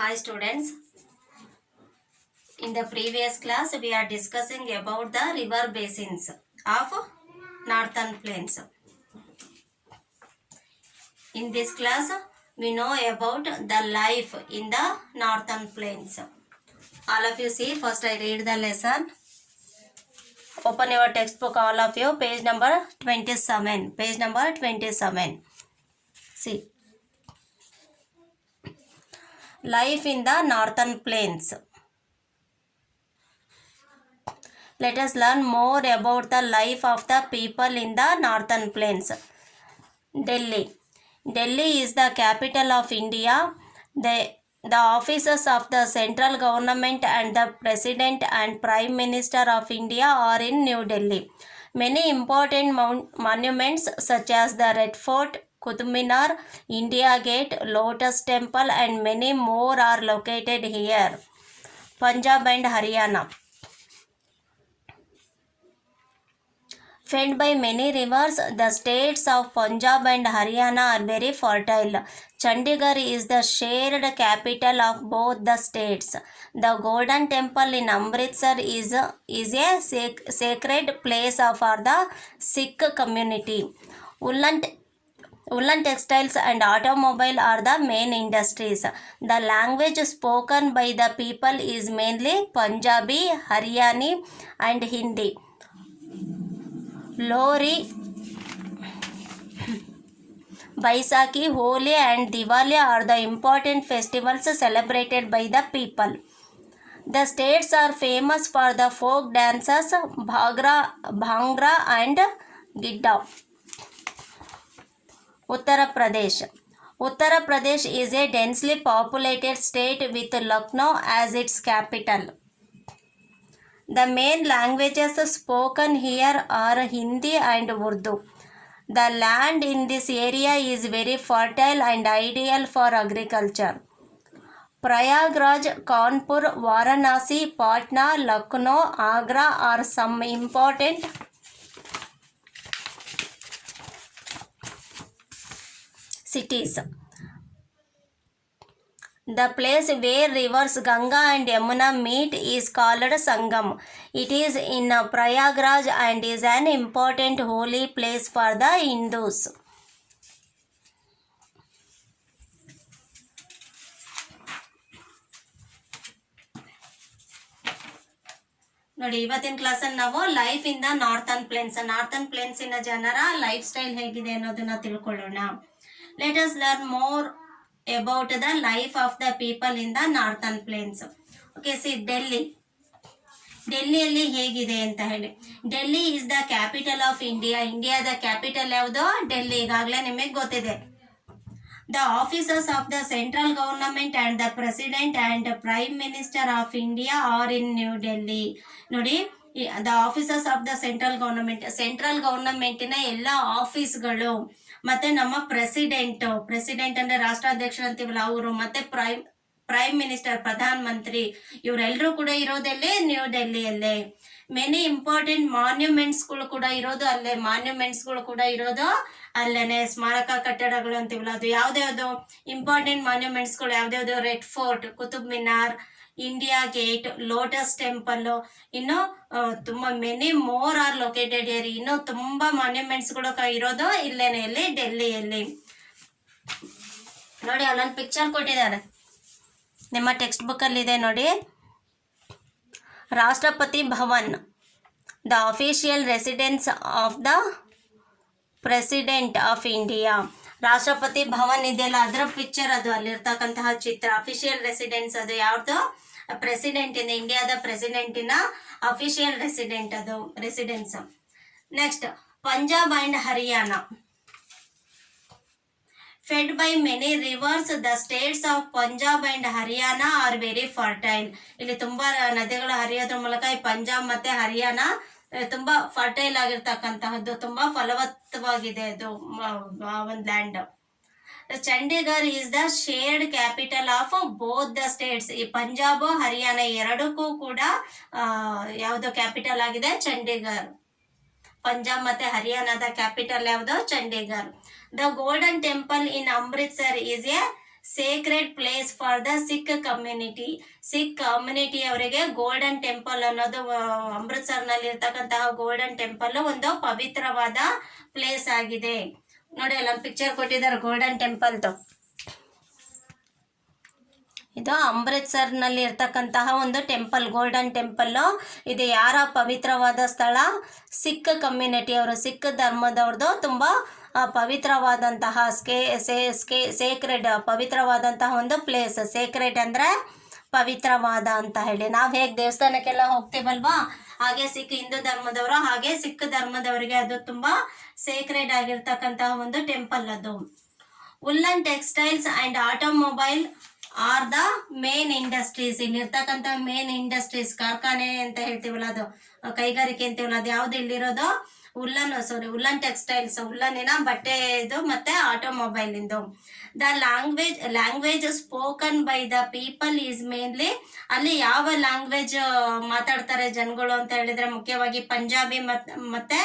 Hi students, in the previous class we are discussing about the river basins of northern plains. In this class we know about the life in the northern plains. All of you see, first I read the lesson. Open your textbook, all of you, page number 27. Page number 27. See, life in the northern plains. Let us learn more about the life of the people in the northern plains. Delhi. Delhi is the capital of India. The offices of the central government and the President and Prime Minister of India are in New Delhi. Many important monuments such as the Red Fort, Qutub Minar, India Gate, Lotus Temple and many more are located here. Punjab and Haryana. Fed by many rivers, the states of Punjab and Haryana are very fertile. Chandigarh is the shared capital of both the states. The Golden Temple in Amritsar is a sacred place for the Sikh community. Woolen textiles and automobile are the main industries. The language spoken by the people is mainly Punjabi, Haryani and Hindi. Lohri, Baisakhi, Holi and Diwali are the important festivals celebrated by the people. The states are famous for the folk dances Bhangra and Gidda. Uttar Pradesh. Uttar Pradesh is a densely populated state with Lucknow as its capital. The main languages spoken here are Hindi and Urdu. The land in this area is very fertile and ideal for agriculture. Prayagraj, Kanpur, Varanasi, Patna, Lucknow, Agra are some important cities. The place where rivers Ganga and Yamuna meet is called Sangam. It is in Prayagraj and is an important holy place for the Hindus. ನೋಡಿ, ಇವತ್ತಿನ ಕ್ಲಾಸಲ್ಲಿ ನಾವು life in the northern ಪ್ಲೇನ್ಸಿನ ಜನರ life style ಹೇಗಿದೆ ಅನ್ನೋದನ್ನ ತಿಳ್ಕೊಳ್ಳೋಣ. Let us learn more about the life of the people in the northern plains. Okay, see ಡೆಲ್ಲಿಯಲ್ಲಿ ಹೇಗಿದೆ ಅಂತ ಹೇಳಿ. Delhi is the capital of India. ಇಂಡಿಯಾದ ಕ್ಯಾಪಿಟಲ್ ಯಾವುದು? ಡೆಲ್ಲಿ. ಈಗಾಗಲೇ ನಿಮಗೆ ಗೊತ್ತಿದೆ. The offices of the central government and the president and prime minister of India are in New Delhi. ನೋಡಿ, the offices of the central ಗವರ್ನಮೆಂಟಿನ ಎಲ್ಲ ಆಫೀಸ್ಗಳು ಮತ್ತೆ ನಮ್ಮ ಪ್ರೆಸಿಡೆಂಟ್ ಅಂದ್ರೆ ರಾಷ್ಟ್ರಾಧ್ಯಕ್ಷರು ಅಂತೀವಲ್ಲ ಅವರು, ಮತ್ತೆ ಪ್ರೈಮ್ ಮಿನಿಸ್ಟರ್ ಪ್ರಧಾನ ಮಂತ್ರಿ, ಇವರೆಲ್ಲರೂ ಕೂಡ ಇರೋದಲ್ಲೇ ನ್ಯೂ ಡೆಲ್ಲಿಯಲ್ಲೇ. ಮೆನಿ ಇಂಪಾರ್ಟೆಂಟ್ ಮಾನ್ಯುಮೆಂಟ್ಸ್ಗಳು ಕೂಡ ಇರೋದು ಅಲ್ಲೇನೆ. ಸ್ಮಾರಕ ಕಟ್ಟಡಗಳು ಅಂತೀವಲ್ಲ, ಅದು ಯಾವ್ದ್ಯಾವ್ದು ಇಂಪಾರ್ಟೆಂಟ್ ಮಾನ್ಯುಮೆಂಟ್ಸ್ಗಳು ಯಾವ್ದ್ಯಾವ್ದು? Red Fort, Qutub Minar, India Gate, Lotus Temple, ಇನ್ನು ತುಂಬಾ many more are located here. ಇನ್ನು ತುಂಬಾ ಮಾನ್ಯುಮೆಂಟ್ಸ್ಗಳು ಇರೋದು ಇಲ್ಲೇನೆ, ಇಲ್ಲಿ ಡೆಲ್ಲಿಯಲ್ಲಿ. ನೋಡಿ, ಅಲ್ಲೊಂದು ಪಿಕ್ಚರ್ ಕೊಟ್ಟಿದ್ದಾರೆ, ನಿಮ್ಮ ಟೆಕ್ಸ್ಟ್ ಬುಕ್ ಅಲ್ಲಿ ಇದೆ ನೋಡಿ. Rashtrapati Bhavan, the official residence of the president of India. Rashtrapati Bhavan ಇದೆಯಲ್ಲ, ಅದರ ಪಿಕ್ಚರ್ ಅದು, ಅಲ್ಲಿರ್ತಕ್ಕಂತಹ ಚಿತ್ರ. ಅಫಿಷಿಯಲ್ ರೆಸಿಡೆನ್ಸ್ ಅದು ಯಾವ್ದು? ಪ್ರೆಸಿಡೆಂಟಿನ, ಇಂಡಿಯಾದ ಪ್ರೆಸಿಡೆಂಟಿನ official residence. Next, Punjab and Haryana. Fed by many rivers, the states of Punjab and Haryana are very fertile. ಇಲ್ಲಿ ತುಂಬಾ ನದಿಗಳು ಹರಿಯೋದ್ರ ಮೂಲಕ ಈ ಪಂಜಾಬ್ ಮತ್ತೆ ಹರಿಯಾಣ ತುಂಬಾ ಫರ್ಟೈಲ್ ಆಗಿರ್ತಕ್ಕಂತಹದ್ದು, ತುಂಬಾ ಫಲವತ್ತವಾಗಿದೆ ಅದು ಒಂದು land. Chandigarh is the shared capital of both the states. ಈ ಪಂಜಾಬ್ ಹರಿಯಾಣ ಎರಡಕ್ಕೂ ಕೂಡ ಯಾವ್ದು ಕ್ಯಾಪಿಟಲ್ ಆಗಿದೆ? ಚಂಡೀಗಢ್. ಪಂಜಾಬ್ ಮತ್ತೆ ಹರಿಯಾಣದ ಕ್ಯಾಪಿಟಲ್ ಯಾವುದು? Chandigarh. The golden temple in Amritsar is A Sacred place for the Sikh community. Sikh community ಅವರಿಗೆ ಗೋಲ್ಡನ್ ಟೆಂಪಲ್ ಅನ್ನೋದು ಅಮೃತ್ಸರ್ನಲ್ಲಿ ಇರ್ತಕ್ಕಂತಹ ಗೋಲ್ಡನ್ ಟೆಂಪಲ್ ಒಂದು ಪವಿತ್ರವಾದ ಪ್ಲೇಸ್ ಆಗಿದೆ. ನೋಡಿ ಅಲ್ಲೊಂದು ಪಿಕ್ಚರ್ ಕೊಟ್ಟಿದ್ದಾರೆ ಗೋಲ್ಡನ್ ಟೆಂಪಲ್ದು. ಇದು ಅಮೃತ್ಸರ್ನಲ್ಲಿ ಇರ್ತಕ್ಕಂತಹ ಒಂದು ಟೆಂಪಲ್, ಗೋಲ್ಡನ್ ಟೆಂಪಲ್ಲು. ಇದು ಯಾರ ಪವಿತ್ರವಾದ ಸ್ಥಳ? ಸಿಖ್ ಕಮ್ಯುನಿಟಿ ಅವರು, ಸಿಖ್ ಧರ್ಮದವ್ರದ್ದು ತುಂಬ ಪವಿತ್ರವಾದಂತಹ ಸೇಕ್ರೆಡ್, ಪವಿತ್ರವಾದಂತಹ ಒಂದು ಪ್ಲೇಸ್. ಸೇಕ್ರೆಡ್ ಅಂದರೆ ಪವಿತ್ರವಾದ ಅಂತ ಹೇಳಿ. ನಾವು ಹೇಗೆ ದೇವಸ್ಥಾನಕ್ಕೆಲ್ಲ ಹೋಗ್ತೀವಲ್ವಾ, ಹಾಗೆ ಹಿಂದೂ ಧರ್ಮದವರು, ಹಾಗೆ ಸಿಖ್ ಧರ್ಮದವರಿಗೆ ಅದು ತುಂಬ ಸೇಕ್ರೆಡ್ ಆಗಿರ್ತಕ್ಕಂತಹ ಒಂದು ಟೆಂಪಲ್ ಅದು. Woollen textiles and automobile are the main industries. ಇಲ್ಲಿರ್ತಕ್ಕಂಥ ಮೇನ್ ಇಂಡಸ್ಟ್ರೀಸ್, ಕಾರ್ಖಾನೆ ಅಂತ ಹೇಳ್ತೀವಲ್ಲ, ಅದು ಕೈಗಾರಿಕೆ ಅಂತೀವಲ್ಲ, ಅದು ಯಾವ್ದು ಇಲ್ಲಿರೋದು? ಉಲ್ಲನ್ ಟೆಕ್ಸ್ಟೈಲ್ಸ್, ಉಲ್ಲನ್ನಿನ ಬಟ್ಟೆ ಇದು, ಮತ್ತೆ ಆಟೋಮೊಬೈಲ್ ಇಂದು. The language spoken by the people is mainly. ಅಲ್ಲಿ ಯಾವ ಲ್ಯಾಂಗ್ವೇಜ್ ಮಾತಾಡ್ತಾರೆ ಜನಗಳು ಅಂತ ಹೇಳಿದ್ರೆ ಮುಖ್ಯವಾಗಿ ಪಂಜಾಬಿ ಮತ್ತೆ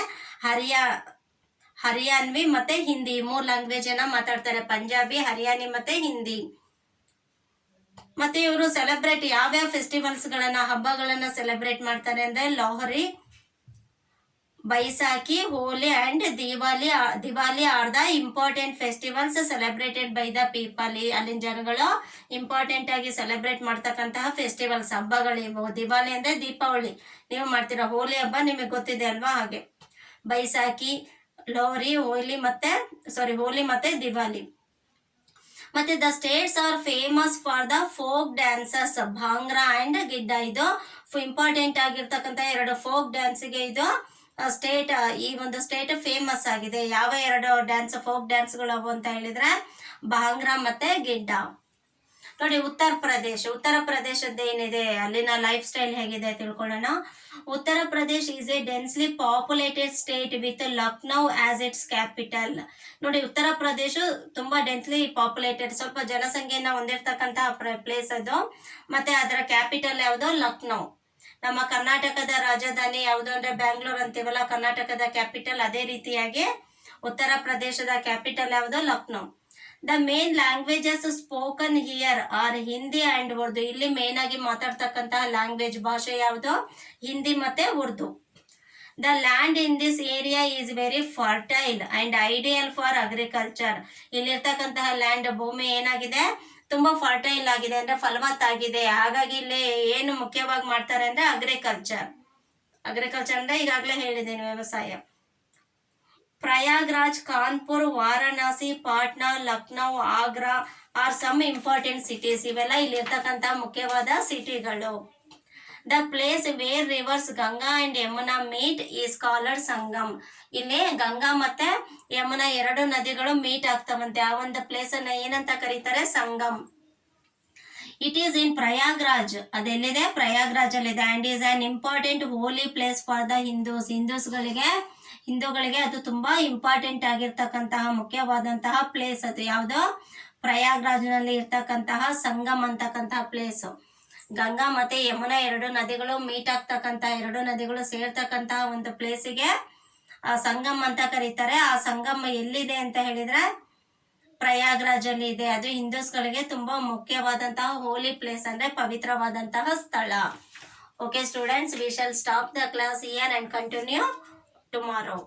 ಹರಿಯಾನ್ವಿ ಮತ್ತೆ ಹಿಂದಿ, 3 ಲ್ಯಾಂಗ್ವೇಜ್ ಅನ್ನ ಮಾತಾಡ್ತಾರೆ. ಪಂಜಾಬಿ, ಹರಿಯಾನಿ ಮತ್ತೆ ಹಿಂದಿ. ಮತ್ತೆ ಇವರು ಸೆಲೆಬ್ರೇಟ್ ಯಾವ್ಯಾವ ಫೆಸ್ಟಿವಲ್ಸ್ ಗಳನ್ನ, ಹಬ್ಬಗಳನ್ನ ಸೆಲೆಬ್ರೇಟ್ ಮಾಡ್ತಾರೆ ಅಂದ್ರೆ Lohri, Baisakhi, Holi and Diwali are the important festivals celebrated by the people. ಅಲ್ಲಿನ ಜನಗಳು ಇಂಪಾರ್ಟೆಂಟ್ ಆಗಿ ಸೆಲೆಬ್ರೇಟ್ ಮಾಡ್ತಕ್ಕಂತಹ ಫೆಸ್ಟಿವಲ್ಸ್, ಹಬ್ಬಗಳಿವು. ದಿವಾಲಿ ಅಂದ್ರೆ ದೀಪಾವಳಿ ನೀವು ಮಾಡ್ತೀರಾ, ಹೋಲಿ ಹಬ್ಬ ನಿಮಗೆ ಗೊತ್ತಿದೆ ಅಲ್ವಾ, ಹಾಗೆ. ಬೈಸಾಖಿ, ಲೋಹರಿ, ಹೋಲಿ ಮತ್ತೆ ದಿವಾಲಿ. ಮತ್ತೆ the states are famous for the folk dances, Bhangra and Giddha. ಇದು ಇಂಪಾರ್ಟೆಂಟ್ ಆಗಿರ್ತಕ್ಕಂಥ 2 ಫೋಕ್ ಡ್ಯಾನ್ಸ್ಗೆ ಇದು ಈ ಒಂದು ಸ್ಟೇಟ್ ಫೇಮಸ್ ಆಗಿದೆ. ಯಾವ 2 ಫೋಕ್ ಡ್ಯಾನ್ಸ್ಗಳು ಅಂತ ಹೇಳಿದ್ರೆ ಭಾಂಗ್ರಾ ಮತ್ತೆ ಗಿಡ್ಡ. ನೋಡಿ ಉತ್ತರ ಪ್ರದೇಶದ ಏನಿದೆ, ಅಲ್ಲಿನ ಲೈಫ್ ಸ್ಟೈಲ್ ಹೇಗಿದೆ ತಿಳ್ಕೊಳ್ಳೋಣ. Uttar Pradesh is A densely populated state with Lucknow as it's capital. ನೋಡಿ ಉತ್ತರ ಪ್ರದೇಶ ತುಂಬಾ ಡೆನ್ಸ್ಲಿ ಪಾಪ್ಯುಲೇಟೆಡ್, ಸ್ವಲ್ಪ ಜನಸಂಖ್ಯೆಯನ್ನ ಹೊಂದಿರತಕ್ಕಂತಹ ಪ್ಲೇಸ್ ಅದು. ಮತ್ತೆ ಅದರ ಕ್ಯಾಪಿಟಲ್ ಯಾವುದು? ಲಕ್ನೌ. ನಮ್ಮ ಕರ್ನಾಟಕದ ರಾಜಧಾನಿ ಯಾವುದು ಅಂದ್ರೆ ಬ್ಯಾಂಗ್ಳೂರ್ ಅಂತೀವಲ್ಲ, ಕರ್ನಾಟಕದ ಕ್ಯಾಪಿಟಲ್. ಅದೇ ರೀತಿಯಾಗಿ ಉತ್ತರ ಪ್ರದೇಶದ ಕ್ಯಾಪಿಟಲ್ ಯಾವುದು? Lucknow. The main languages spoken here are Hindi and Urdu. ಇಲ್ಲಿ ಮೇನ್ ಆಗಿ ಮಾತಾಡ್ತಕ್ಕಂತಹ ಲ್ಯಾಂಗ್ವೇಜ್, ಭಾಷೆ ಯಾವುದು? ಹಿಂದಿ ಮತ್ತೆ Urdu. The land in this area is very fertile and ideal for agriculture. ಇಲ್ಲಿರ್ತಕ್ಕಂತಹ ಲ್ಯಾಂಡ್, ಭೂಮಿ ಏನಾಗಿದೆ? ತುಂಬಾ ಫರ್ಟೈಲ್ ಆಗಿದೆ ಅಂದ್ರೆ ಫಲವತ್ತಾಗಿದೆ. ಹಾಗಾಗಿ ಇಲ್ಲಿ ಏನು ಮುಖ್ಯವಾಗಿ ಮಾಡ್ತಾರೆ ಅಂದ್ರೆ ಅಗ್ರಿಕಲ್ಚರ್ ಅಂದ್ರೆ ಈಗಾಗಲೇ ಹೇಳಿದ್ದೇನೆ, ವ್ಯವಸಾಯ. Prayagraj, Kanpur, Varanasi, Patna, Lucknow, Agra are some important cities. ಇವೆಲ್ಲ ಇಲ್ಲಿರ್ತಕ್ಕಂಥ ಮುಖ್ಯವಾದ ಸಿಟಿಗಳು. The place where rivers Ganga and Yamuna meet is called Sangam. ಇಲ್ಲಿ ಗಂಗಾ ಮತ್ತೆ ಯಮುನಾ 2 ನದಿಗಳು ಮೀಟ್ ಆಗ್ತಾವಂತೆ. ಆ ಒಂದು ಪ್ಲೇಸ್ ಅನ್ನ ಏನಂತ ಕರೀತಾರೆ? Sangam. It is in Prayagraj. ಅದೆಲ್ಲಿದೆ? ಪ್ರಯಾಗ್ರಾಜ್ ಅಲ್ಲಿದೆ. And is an important holy place for the ಹಿಂದೂಗಳಿಗೆ ಅದು ತುಂಬಾ ಇಂಪಾರ್ಟೆಂಟ್ ಆಗಿರ್ತಕ್ಕಂತಹ ಮುಖ್ಯವಾದಂತಹ ಪ್ಲೇಸ್. ಅದು ಯಾವುದು? ಪ್ರಯಾಗ್ರಾಜ್ ನಲ್ಲಿ ಇರ್ತಕ್ಕಂತಹ ಸಂಗಮ್ ಅಂತಕ್ಕಂತಹ ಪ್ಲೇಸ್. ಗಂಗಾ ಮತ್ತೆ ಯಮುನಾ 2 ನದಿಗಳು ಮೀಟ್ ಆಗ್ತಕ್ಕಂತ, 2 ನದಿಗಳು ಸೇರ್ತಕ್ಕಂತಹ ಒಂದು ಪ್ಲೇಸಿಗೆ ಸಂಗಮ್ ಅಂತ ಕರೀತಾರೆ. ಆ ಸಂಗಮ್ ಎಲ್ಲಿದೆ ಅಂತ ಹೇಳಿದ್ರೆ ಪ್ರಯಾಗ್ರಾಜ್ ಅಲ್ಲಿ ಇದೆ. ಅದು ಹಿಂದೂಸ್ಗಳಿಗೆ ತುಂಬಾ ಮುಖ್ಯವಾದಂತಹ ಹೋಲಿ ಪ್ಲೇಸ್ ಅಂದ್ರೆ ಪವಿತ್ರವಾದಂತಹ ಸ್ಥಳ. Okay students, we shall stop the class here and continue tomorrow.